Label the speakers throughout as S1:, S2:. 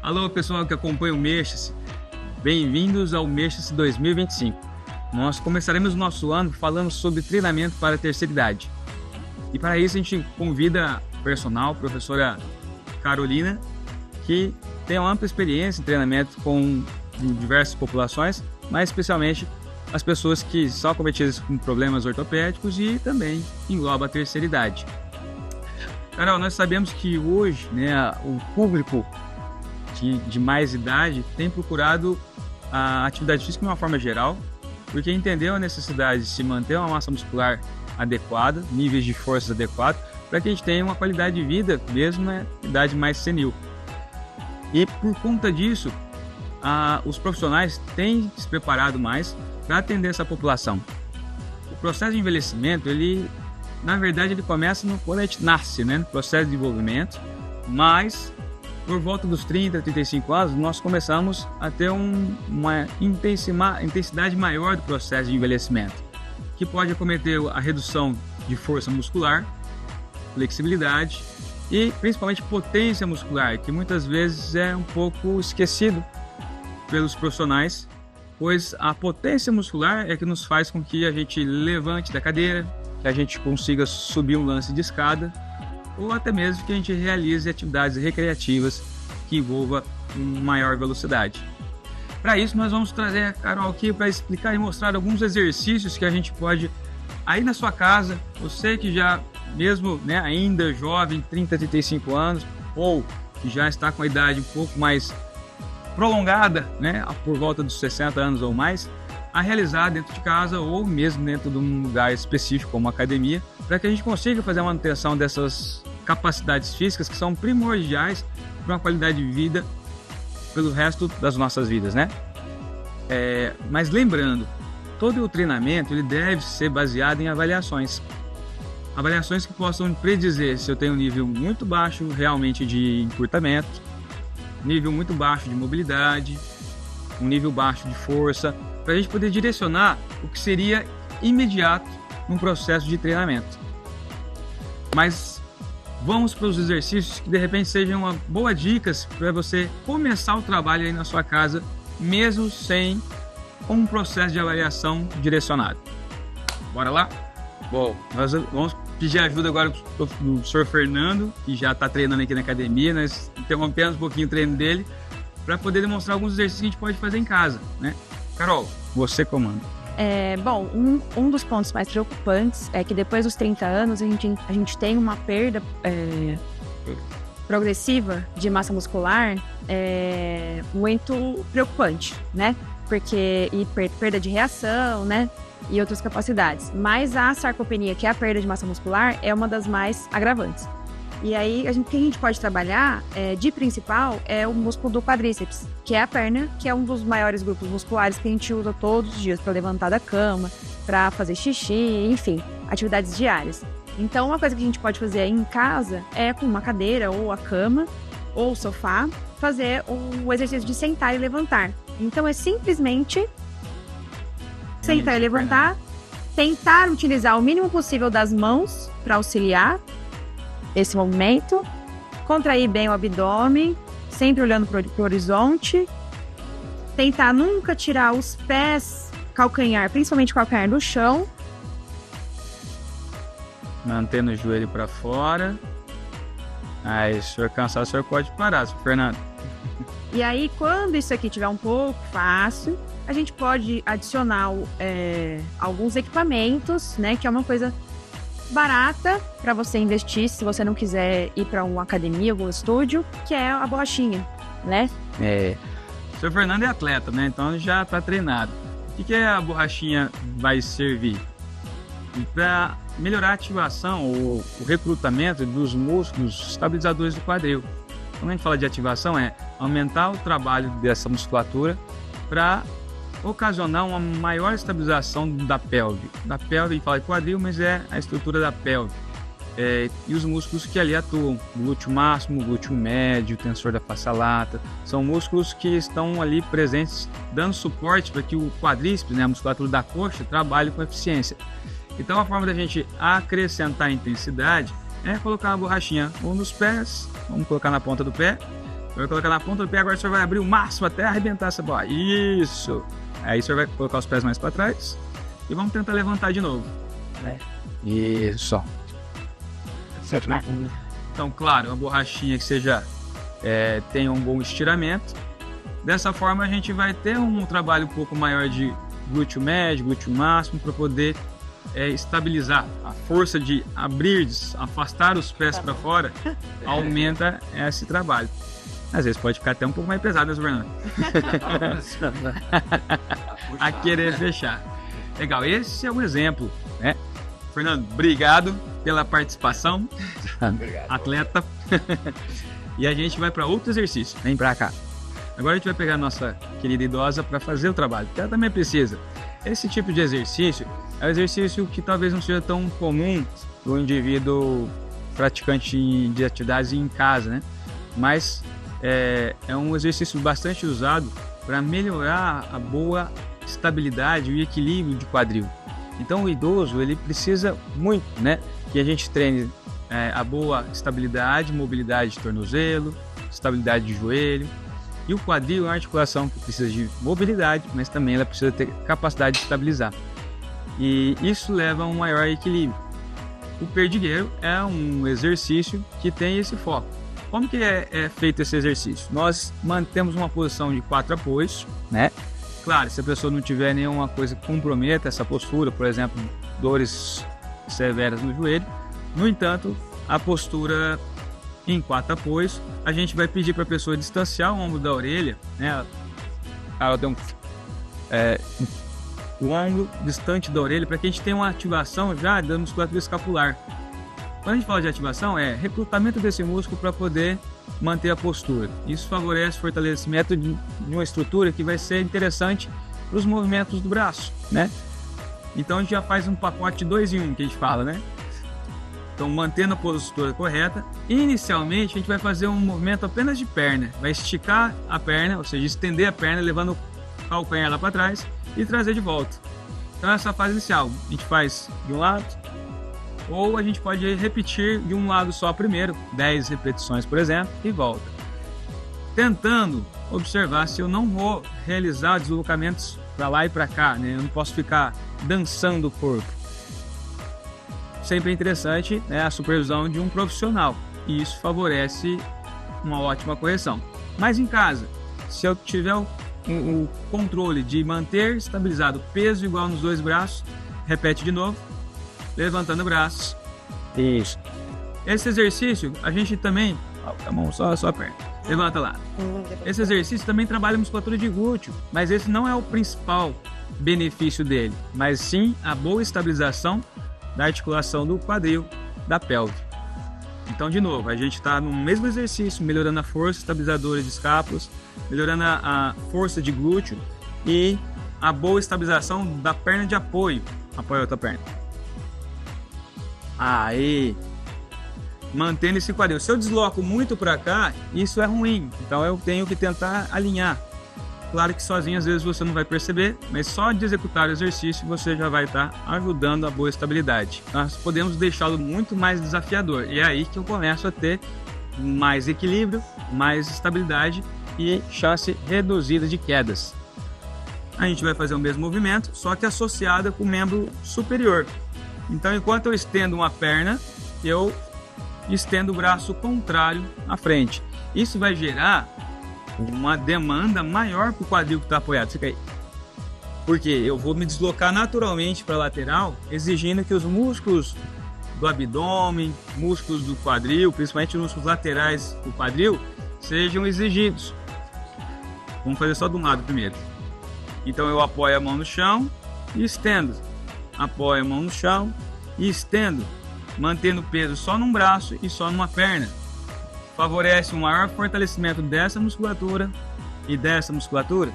S1: Alô, pessoal que acompanha o Mexa-se. Bem-vindos ao Mexa-se 2025. Nós começaremos o nosso ano falando sobre treinamento para a terceira idade. E para isso a gente convida a personal, professora Carolina, que tem uma ampla experiência em treinamento com diversas populações, mas especialmente as pessoas que são acometidas com problemas ortopédicos e também engloba a terceira idade. Carol, nós sabemos que hoje, o público de mais idade tem procurado a atividade física de uma forma geral, porque entendeu a necessidade de se manter uma massa muscular adequada, níveis de forças adequados, para que a gente tenha uma qualidade de vida mesmo na idade mais senil. E por conta disso, os profissionais têm se preparado mais para atender essa população. O processo de envelhecimento, na verdade, ele começa quando a gente nasce, no processo de desenvolvimento, mas por volta dos 30, 35 anos, nós começamos a ter uma intensidade maior do processo de envelhecimento, que pode acometer a redução de força muscular, flexibilidade e principalmente potência muscular, que muitas vezes é um pouco esquecido pelos profissionais, pois a potência muscular é que nos faz com que a gente levante da cadeira, que a gente consiga subir um lance de escada, ou até mesmo que a gente realize atividades recreativas que envolvam maior velocidade. Para isso, nós vamos trazer a Carol aqui para explicar e mostrar alguns exercícios que a gente pode, aí na sua casa, você que já, mesmo ainda jovem, 30, 35 anos, ou que já está com a idade um pouco mais prolongada, por volta dos 60 anos ou mais, a realizar dentro de casa ou mesmo dentro de um lugar específico como academia, para que a gente consiga fazer a manutenção dessas capacidades físicas que são primordiais para uma qualidade de vida pelo resto das nossas vidas, Mas lembrando, todo o treinamento ele deve ser baseado em avaliações que possam predizer se eu tenho um nível muito baixo realmente de encurtamento, nível muito baixo de mobilidade, um nível baixo de força, para a gente poder direcionar o que seria imediato num processo de treinamento. Mas vamos para os exercícios que de repente sejam uma boa dicas para você começar o trabalho aí na sua casa, mesmo sem um processo de avaliação direcionado. Bora lá? Bom, nós vamos pedir ajuda agora do professor Fernando, que já está treinando aqui na academia. Nós interrompemos um pouquinho o treino dele para poder demonstrar alguns exercícios que a gente pode fazer em casa, Carol, você comanda.
S2: Bom, um dos pontos mais preocupantes é que depois dos 30 anos a gente tem uma perda progressiva de massa muscular muito preocupante, Porque perda de reação, e outras capacidades. Mas a sarcopenia, que é a perda de massa muscular, é uma das mais agravantes. E aí, o que a gente pode trabalhar de principal é o músculo do quadríceps, que é a perna, que é um dos maiores grupos musculares que a gente usa todos os dias para levantar da cama, para fazer xixi, enfim, atividades diárias. Então, uma coisa que a gente pode fazer em casa é com uma cadeira ou a cama ou o sofá, fazer o exercício de sentar e levantar. Então, é simplesmente sentar e levantar, tentar utilizar o mínimo possível das mãos para auxiliar esse movimento, contrair bem o abdômen, sempre olhando para o horizonte, tentar nunca tirar os pés, calcanhar, principalmente calcanhar do chão.
S1: Mantendo o joelho para fora. Aí, se o senhor cansar, o senhor pode parar, Fernando.
S2: E aí, quando isso aqui estiver um pouco fácil, a gente pode adicionar alguns equipamentos, que é uma coisa barata para você investir se você não quiser ir para uma academia, algum estúdio, que é a borrachinha,
S1: O senhor Fernando é atleta, então já está treinado. O que a borrachinha vai servir? Para melhorar a ativação ou o recrutamento dos músculos estabilizadores do quadril. Quando a gente fala de ativação, é aumentar o trabalho dessa musculatura para ocasionar uma maior estabilização da pelve. Da pelve, a gente fala de quadril, mas é a estrutura da pelve. E os músculos que ali atuam, glúteo máximo, glúteo médio, tensor da face lata, são músculos que estão ali presentes, dando suporte para que o quadríceps, a musculatura da coxa, trabalhe com eficiência. Então, a forma da gente acrescentar intensidade é colocar uma borrachinha ou nos pés, vamos colocar na ponta do pé, Vai colocar na ponta do pé, agora o senhor vai abrir o máximo até arrebentar essa bola. Isso! Aí o senhor vai colocar os pés mais para trás e vamos tentar levantar de novo. Isso! Certo, né? Então, claro, uma borrachinha que seja tenha um bom estiramento. Dessa forma a gente vai ter um trabalho um pouco maior de glúteo médio, glúteo máximo, para poder estabilizar. A força de abrir, de afastar os pés para fora, aumenta esse trabalho. Às vezes pode ficar até um pouco mais pesado, né, Fernando? A querer fechar. Legal, esse é um exemplo, né? Fernando, obrigado pela participação.
S3: Obrigado.
S1: Atleta. E a gente vai para outro exercício. Vem para cá. Agora a gente vai pegar a nossa querida idosa para fazer o trabalho, porque ela também precisa. Esse tipo de exercício é um exercício que talvez não seja tão comum do indivíduo praticante de atividades em casa, né? Mas é um exercício bastante usado para melhorar a boa estabilidade e equilíbrio de quadril. Então o idoso ele precisa muito, né, que a gente treine a boa estabilidade, mobilidade de tornozelo, estabilidade de joelho. E o quadril é uma articulação que precisa de mobilidade, mas também ela precisa ter capacidade de estabilizar. E isso leva a um maior equilíbrio. O perdigueiro é um exercício que tem esse foco. Como que é feito esse exercício? Nós mantemos uma posição de 4 apoios, né? Claro, se a pessoa não tiver nenhuma coisa que comprometa essa postura, por exemplo, dores severas no joelho. No entanto, a postura em 4 apoios, a gente vai pedir para a pessoa distanciar o ombro da orelha, né? Ela tem o ombro distante da orelha para que a gente tenha uma ativação já da musculatura escapular. Quando a gente fala de ativação, é recrutamento desse músculo para poder manter a postura. Isso favorece o fortalecimento de uma estrutura que vai ser interessante para os movimentos do braço, né? Então a gente já faz um pacote 2 em 1 que a gente fala, né? Então, mantendo a postura correta, inicialmente a gente vai fazer um movimento apenas de perna. Vai esticar a perna, ou seja, estender a perna, levando o calcanhar lá para trás e trazer de volta. Então, essa fase inicial, a gente faz de um lado, ou a gente pode repetir de um lado só primeiro, 10 repetições, por exemplo, e volta. Tentando observar se eu não vou realizar deslocamentos para lá e para cá, né? Eu não posso ficar dançando o corpo. Sempre é interessante, né, a supervisão de um profissional, e isso favorece uma ótima correção. Mas em casa, se eu tiver o controle de manter estabilizado peso igual nos 2 braços, repete de novo, levantando braços. Isso. Esse exercício, a gente também... a mão só a perna. Levanta lá. Esse exercício também trabalha a musculatura de glúteo, mas esse não é o principal benefício dele, mas sim a boa estabilização da articulação do quadril, da pelve. Então, de novo, a gente está no mesmo exercício, melhorando a força estabilizadora de escápulas, melhorando a força de glúteo e a boa estabilização da perna de apoio. Apoia a outra perna. Aí, mantendo esse quadril. Se eu desloco muito para cá, isso é ruim. Então, eu tenho que tentar alinhar. Claro que sozinho às vezes você não vai perceber, mas só de executar o exercício você já vai estar ajudando a boa estabilidade. Nós podemos deixá-lo muito mais desafiador, e é aí que eu começo a ter mais equilíbrio, mais estabilidade e chance reduzida de quedas. A gente vai fazer o mesmo movimento, só que associada com o membro superior. Então, enquanto eu estendo uma perna, eu estendo o braço contrário à frente. Isso vai gerar uma demanda maior para o quadril que está apoiado. Fica aí. Porque eu vou me deslocar naturalmente para a lateral, exigindo que os músculos do abdômen, músculos do quadril, principalmente os músculos laterais do quadril, sejam exigidos. Vamos fazer só de um lado primeiro. Então eu apoio a mão no chão e estendo. Apoio a mão no chão e estendo, mantendo o peso só num braço e só numa perna. Favorece um maior fortalecimento dessa musculatura e dessa musculatura.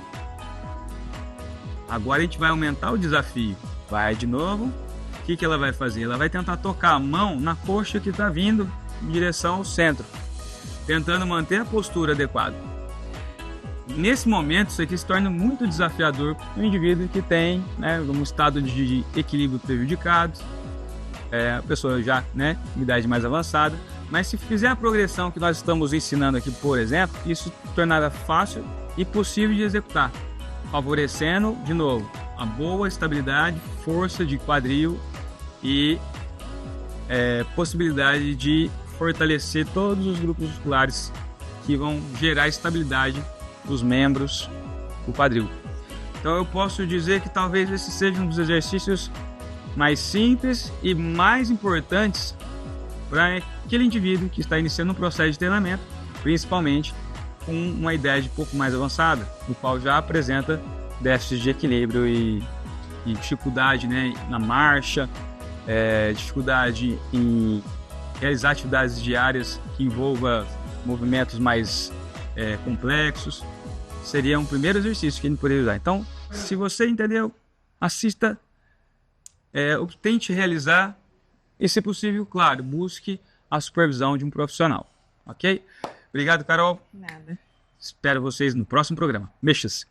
S1: Agora a gente vai aumentar o desafio. Vai de novo. O que ela vai fazer? Ela vai tentar tocar a mão na coxa que está vindo em direção ao centro, tentando manter a postura adequada. Nesse momento, isso aqui se torna muito desafiador para o indivíduo que tem, né, um estado de equilíbrio prejudicado, a pessoa já, né, com idade mais avançada, mas se fizer a progressão que nós estamos ensinando aqui, por exemplo, isso tornará fácil e possível de executar, favorecendo, de novo, a boa estabilidade, força de quadril e possibilidade de fortalecer todos os grupos musculares que vão gerar estabilidade dos membros do quadril. Então eu posso dizer que talvez esse seja um dos exercícios mais simples e mais importantes para aquele indivíduo que está iniciando um processo de treinamento, principalmente com uma ideia de pouco mais avançada, o qual já apresenta déficit de equilíbrio e dificuldade, né, na marcha, dificuldade em realizar atividades diárias que envolvam movimentos mais complexos. Seria um primeiro exercício que a gente poderia usar. Então, se você entendeu, assista, tente realizar e, se possível, claro, busque a supervisão de um profissional. Ok? Obrigado, Carol.
S2: Nada.
S1: Espero vocês no próximo programa. Mexa-se!